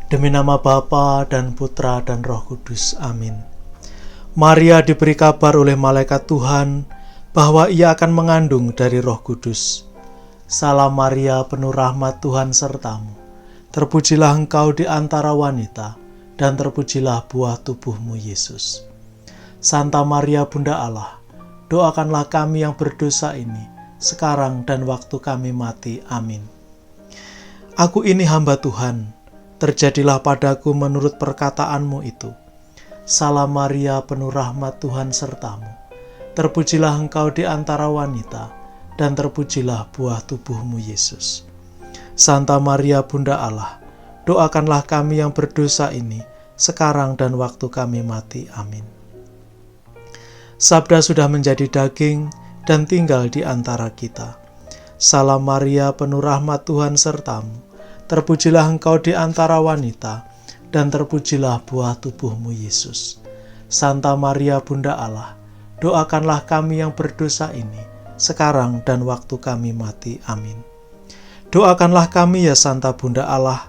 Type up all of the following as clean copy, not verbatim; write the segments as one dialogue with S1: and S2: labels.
S1: Demi nama Bapa dan Putra dan Roh Kudus. Amin. Maria diberi kabar oleh malaikat Tuhan bahwa ia akan mengandung dari Roh Kudus. Salam Maria, penuh rahmat, Tuhan sertamu. Terpujilah engkau di antara wanita, dan terpujilah buah tubuhmu, Yesus. Santa Maria, Bunda Allah, doakanlah kami yang berdosa ini, sekarang dan waktu kami mati. Amin. Aku ini hamba Tuhan, terjadilah padaku menurut perkataanmu itu. Salam Maria, penuh rahmat, Tuhan sertamu. Terpujilah engkau di antara wanita, dan terpujilah buah tubuhmu, Yesus. Santa Maria, Bunda Allah, doakanlah kami yang berdosa ini, sekarang dan waktu kami mati. Amin. Sabda sudah menjadi daging dan tinggal di antara kita. Salam Maria, penuh rahmat, Tuhan sertamu. Terpujilah engkau di antara wanita, dan terpujilah buah tubuhmu, Yesus. Santa Maria, Bunda Allah, doakanlah kami yang berdosa ini, sekarang dan waktu kami mati. Amin. Doakanlah kami ya Santa Bunda Allah,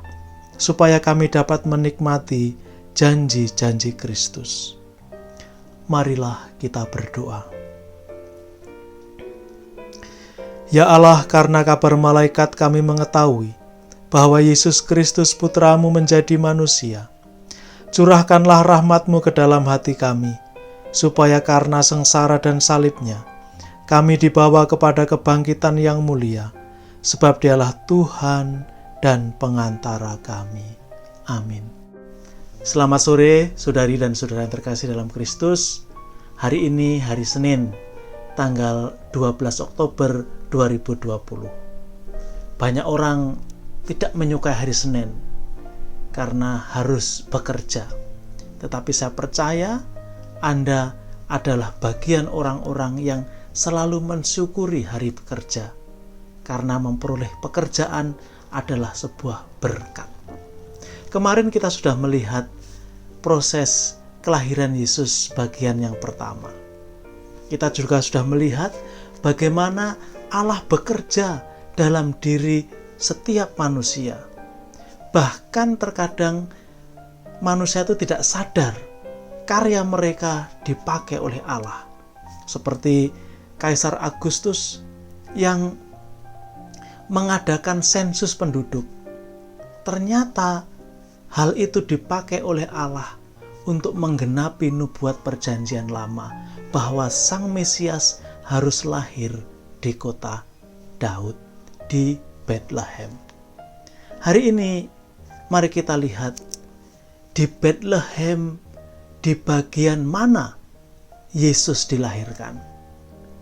S1: supaya kami dapat menikmati janji-janji Kristus. Marilah kita berdoa. Ya Allah, karena kabar malaikat kami mengetahui bahwa Yesus Kristus Putramu menjadi manusia. Curahkanlah rahmat-Mu ke dalam hati kami, supaya karena sengsara dan salibnya, kami dibawa kepada kebangkitan yang mulia, sebab Dialah Tuhan dan pengantara kami. Amin. Selamat sore, saudari dan saudara yang terkasih dalam Kristus. Hari ini hari Senin, tanggal 12 Oktober 2020. Banyak orang tidak menyukai hari Senin karena harus bekerja. Tetapi saya percaya Anda adalah bagian orang-orang yang selalu mensyukuri hari bekerja, karena memperoleh pekerjaan adalah sebuah berkat. Kemarin kita sudah melihat proses kelahiran Yesus bagian yang pertama. Kita juga sudah melihat bagaimana Allah bekerja dalam diri setiap manusia. Bahkan terkadang manusia itu tidak sadar karya mereka dipakai oleh Allah. Seperti Kaisar Agustus yang mengadakan sensus penduduk. Ternyata hal itu dipakai oleh Allah untuk menggenapi nubuat perjanjian lama bahwa Sang Mesias harus lahir di kota Daud, di Bethlehem. Hari ini mari kita lihat di Bethlehem, di bagian mana Yesus dilahirkan.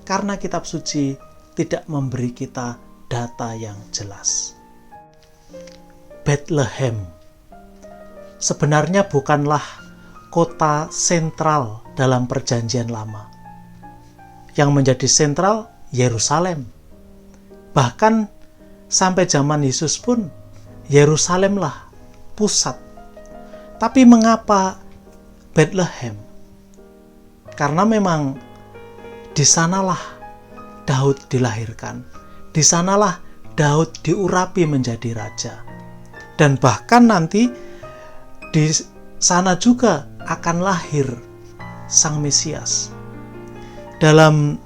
S1: Karena kitab suci tidak memberi kita data yang jelas. Bethlehem sebenarnya bukanlah kota sentral dalam perjanjian lama. Yang menjadi sentral Yerusalem. Bahkan sampai zaman Yesus pun Yerusalemlah pusat. Tapi mengapa Bethlehem? Karena memang di sanalah Daud dilahirkan. Di sanalah Daud diurapi menjadi raja. Dan bahkan nanti di sana juga akan lahir Sang Mesias. Dalam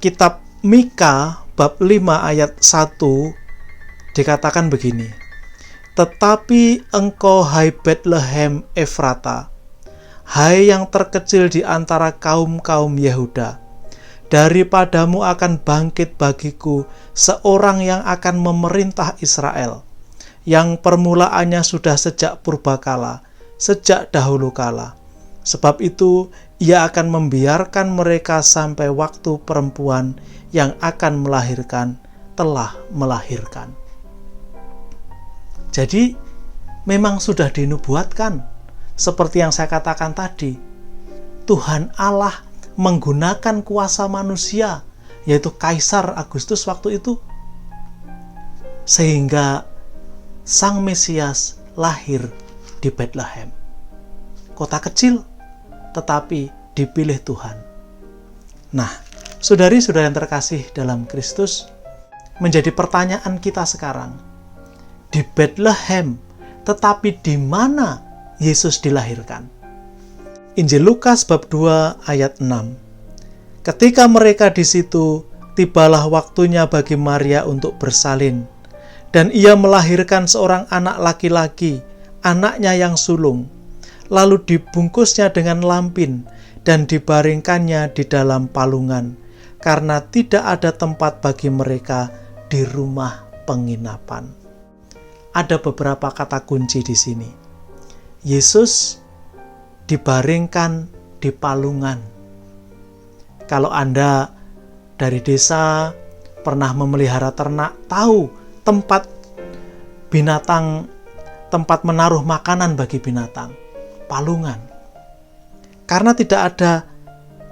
S1: kitab Mika bab 5 ayat 1 dikatakan begini. Tetapi engkau hai Bethlehem Efrata, hai yang terkecil di antara kaum-kaum Yehuda, daripadamu akan bangkit bagiku seorang yang akan memerintah Israel, yang permulaannya sudah sejak purbakala, sejak dahulu kala. Sebab itu ia akan membiarkan mereka sampai waktu perempuan yang akan melahirkan telah melahirkan. Jadi memang sudah dinubuatkan, seperti yang saya katakan tadi. Tuhan Allah menggunakan kuasa manusia, yaitu Kaisar Agustus waktu itu, sehingga Sang Mesias lahir di Bethlehem. Kota kecil, tetapi dipilih Tuhan. Nah, saudari-saudara yang terkasih dalam Kristus, menjadi pertanyaan kita sekarang. Di Bethlehem tetapi di mana Yesus dilahirkan. Injil Lukas bab 2 ayat 6. Ketika mereka di situ, tibalah waktunya bagi Maria untuk bersalin, dan ia melahirkan seorang anak laki-laki, anaknya yang sulung. Lalu dibungkusnya dengan lampin dan dibaringkannya di dalam palungan, karena tidak ada tempat bagi mereka di rumah penginapan. Ada beberapa kata kunci di sini. Yesus dibaringkan di palungan. Kalau Anda dari desa pernah memelihara ternak, tahu tempat binatang, tempat menaruh makanan bagi binatang, palungan. Karena tidak ada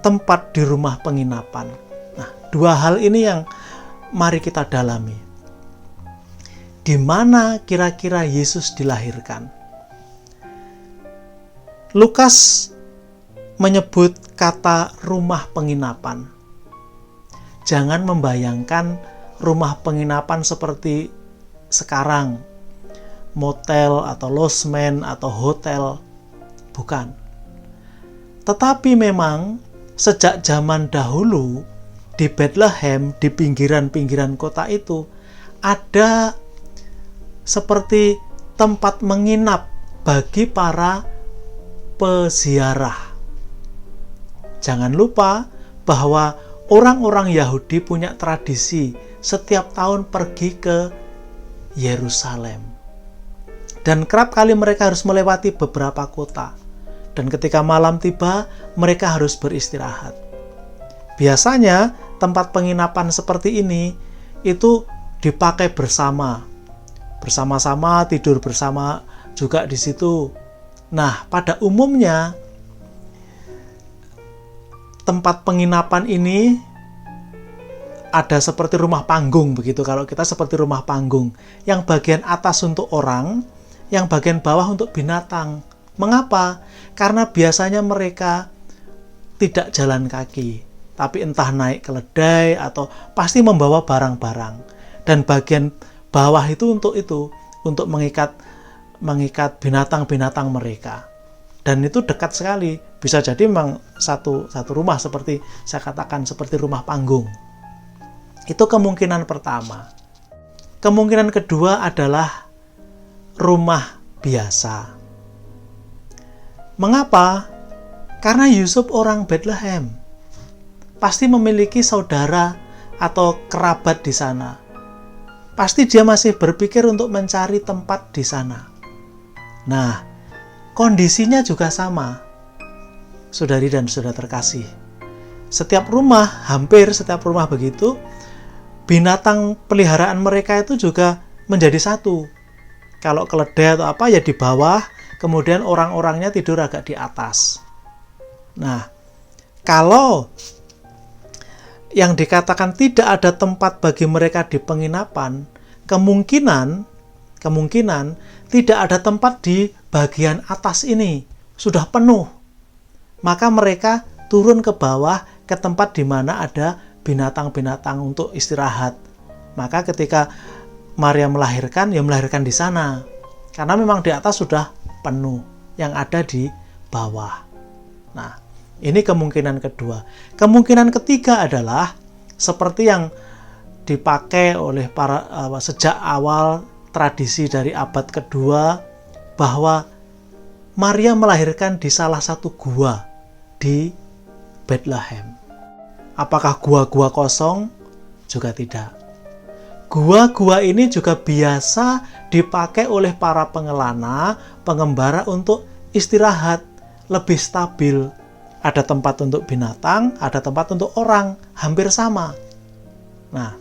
S1: tempat di rumah penginapan. Nah, dua hal ini yang mari kita dalami. Di mana kira-kira Yesus dilahirkan? Lukas menyebut kata rumah penginapan. Jangan membayangkan rumah penginapan seperti sekarang, motel atau losmen atau hotel. Bukan. Tetapi memang sejak zaman dahulu di Bethlehem, di pinggiran-pinggiran kota itu, ada seperti tempat menginap bagi para peziarah. Jangan lupa bahwa orang-orang Yahudi punya tradisi setiap tahun pergi ke Yerusalem. Dan kerap kali mereka harus melewati beberapa kota. Dan ketika malam tiba, mereka harus beristirahat. Biasanya tempat penginapan seperti ini itu dipakai bersama-sama tidur bersama juga di situ. Nah, pada umumnya tempat penginapan ini ada seperti rumah panggung begitu. Kalau kita seperti rumah panggung, yang bagian atas untuk orang, yang bagian bawah untuk binatang. Mengapa? Karena biasanya mereka tidak jalan kaki, tapi entah naik keledai atau pasti membawa barang-barang. Dan bagian bawah itu untuk mengikat binatang-binatang mereka. Dan itu dekat sekali. Bisa jadi memang satu rumah seperti saya katakan seperti rumah panggung. Itu kemungkinan pertama. Kemungkinan kedua adalah rumah biasa. Mengapa? Karena Yusuf orang Bethlehem. Pasti memiliki saudara atau kerabat di sana. Pasti dia masih berpikir untuk mencari tempat di sana. Nah, kondisinya juga sama. Saudari dan saudara terkasih. Hampir setiap rumah begitu, binatang peliharaan mereka itu juga menjadi satu. Kalau keledai atau apa ya di bawah, kemudian orang-orangnya tidur agak di atas. Nah, kalau yang dikatakan tidak ada tempat bagi mereka di penginapan, kemungkinan tidak ada tempat di bagian atas ini, sudah penuh. Maka mereka turun ke bawah ke tempat di mana ada binatang-binatang untuk istirahat. Maka ketika Maria melahirkan, ya melahirkan di sana. Karena memang di atas sudah penuh, yang ada di bawah. Nah, ini kemungkinan kedua. Kemungkinan ketiga adalah seperti yang dipakai oleh para sejak awal tradisi dari abad kedua, bahwa Maria melahirkan di salah satu gua di Bethlehem. Apakah gua-gua kosong? Juga tidak. Gua-gua ini juga biasa dipakai oleh para pengembara untuk istirahat, lebih stabil. Ada tempat untuk binatang, ada tempat untuk orang, hampir sama. Nah,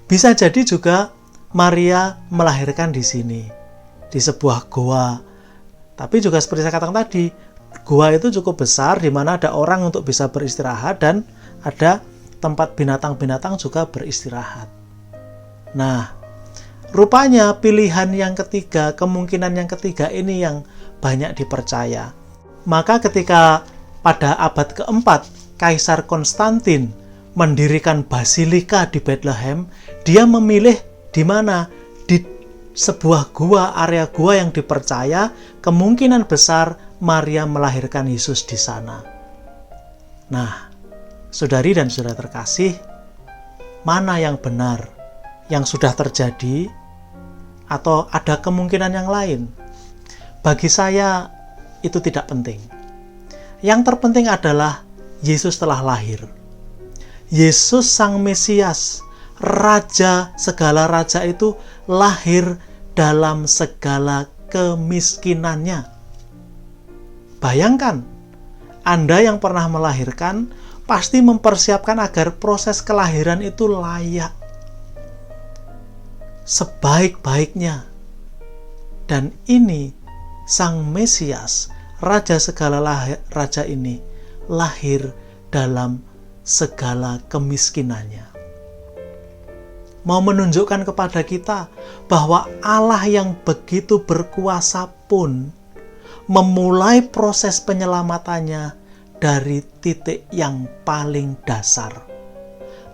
S1: bisa jadi juga Maria melahirkan di sini, di sebuah goa. Tapi juga seperti saya katakan tadi, goa itu cukup besar, di mana ada orang untuk bisa beristirahat, dan ada tempat binatang-binatang juga beristirahat. Nah, rupanya pilihan yang ketiga, kemungkinan yang ketiga ini yang banyak dipercaya. Maka ketika pada abad keempat, Kaisar Konstantin mendirikan basilika di Bethlehem, dia memilih di mana? Di sebuah gua, area gua yang dipercaya kemungkinan besar Maria melahirkan Yesus di sana. Nah, saudari dan saudara terkasih, mana yang benar? Yang sudah terjadi atau ada kemungkinan yang lain? Bagi saya itu tidak penting. Yang terpenting adalah Yesus telah lahir. Yesus Sang Mesias, Raja segala raja itu lahir dalam segala kemiskinannya. Bayangkan, Anda yang pernah melahirkan pasti mempersiapkan agar proses kelahiran itu layak, sebaik-baiknya. Dan ini Sang Mesias, Raja segala raja ini lahir dalam segala kemiskinannya. Mau menunjukkan kepada kita bahwa Allah yang begitu berkuasa pun memulai proses penyelamatannya dari titik yang paling dasar.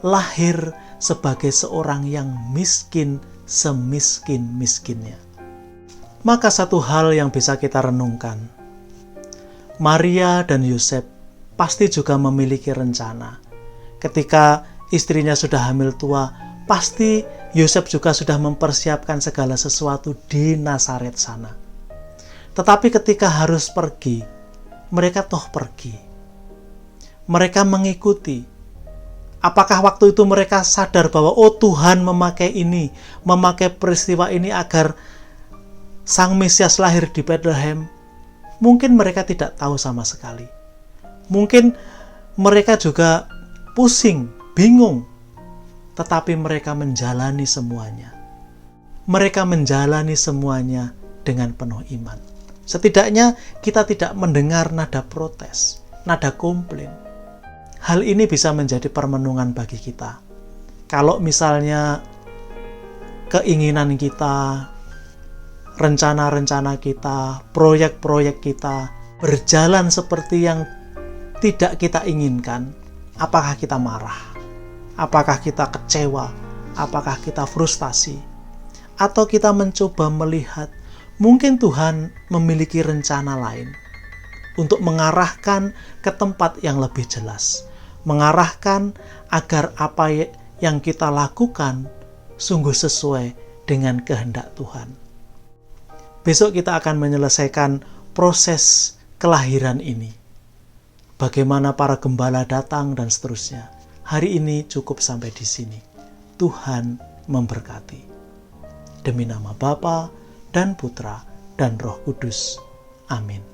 S1: Lahir sebagai seorang yang miskin semiskin-miskinnya. Maka satu hal yang bisa kita renungkan, Maria dan Yosef pasti juga memiliki rencana. Ketika istrinya sudah hamil tua, pasti Yosef juga sudah mempersiapkan segala sesuatu di Nazaret sana. Tetapi ketika harus pergi, mereka toh pergi. Mereka mengikuti. Apakah waktu itu mereka sadar bahwa Tuhan memakai ini, memakai peristiwa ini agar Sang Mesias lahir di Bethlehem? Mungkin mereka tidak tahu sama sekali. Mungkin mereka juga pusing, bingung. Tetapi mereka menjalani semuanya. Mereka menjalani semuanya dengan penuh iman. Setidaknya kita tidak mendengar nada protes, nada komplain. Hal ini bisa menjadi permenungan bagi kita. Kalau misalnya keinginan kita, rencana-rencana kita, proyek-proyek kita berjalan seperti yang tidak kita inginkan, apakah kita marah? Apakah kita kecewa? Apakah kita frustasi? Atau kita mencoba melihat mungkin Tuhan memiliki rencana lain untuk mengarahkan ke tempat yang lebih jelas, mengarahkan agar apa yang kita lakukan sungguh sesuai dengan kehendak Tuhan. Besok kita akan menyelesaikan proses kelahiran ini. Bagaimana para gembala datang dan seterusnya. Hari ini cukup sampai di sini. Tuhan memberkati. Demi nama Bapa dan Putra dan Roh Kudus. Amin.